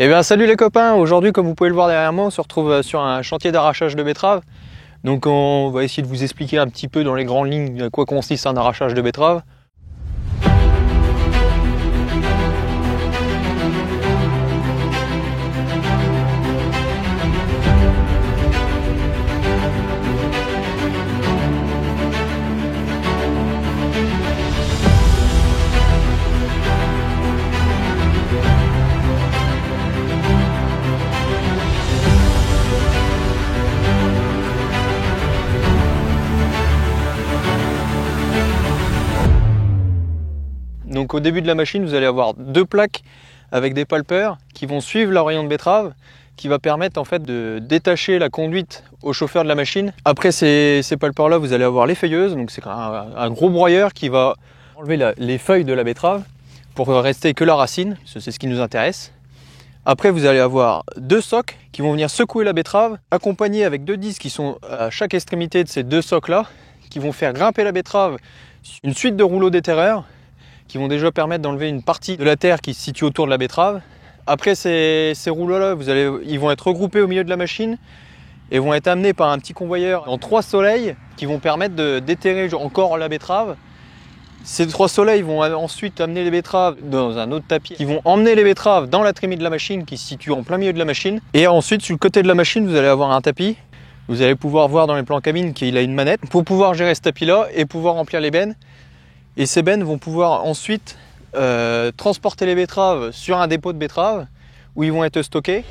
Eh bien salut les copains, aujourd'hui comme vous pouvez le voir derrière moi, on se retrouve sur un chantier d'arrachage de betteraves. Donc on va essayer de vous expliquer un petit peu dans les grandes lignes à quoi consiste un arrachage de betteraves. Donc au début de la machine, vous allez avoir deux plaques avec des palpeurs qui vont suivre la rayon de betterave, qui va permettre en fait de détacher la conduite au chauffeur de la machine. Après ces palpeurs là, vous allez avoir les feuilleuses, donc c'est un gros broyeur qui va enlever les feuilles de la betterave pour rester que la racine, c'est ce qui nous intéresse. Après vous allez avoir deux socs qui vont venir secouer la betterave, accompagnés avec deux disques qui sont à chaque extrémité de ces deux socs là, qui vont faire grimper la betterave, une suite de rouleaux d'éterreurs qui vont déjà permettre d'enlever une partie de la terre qui se situe autour de la betterave. Après ces rouleaux-là, ils vont être regroupés au milieu de la machine et vont être amenés par un petit convoyeur dans 3 soleils qui vont permettre de déterrer encore la betterave. Ces 3 soleils vont ensuite amener les betteraves dans un autre tapis qui vont emmener les betteraves dans la trémie de la machine qui se situe en plein milieu de la machine. Et ensuite, sur le côté de la machine, vous allez avoir un tapis. Vous allez pouvoir voir dans les plans cabine qu'il a une manette pour pouvoir gérer ce tapis-là et pouvoir remplir les bennes. Et ces bennes vont pouvoir ensuite transporter les betteraves sur un dépôt de betteraves où ils vont être stockés.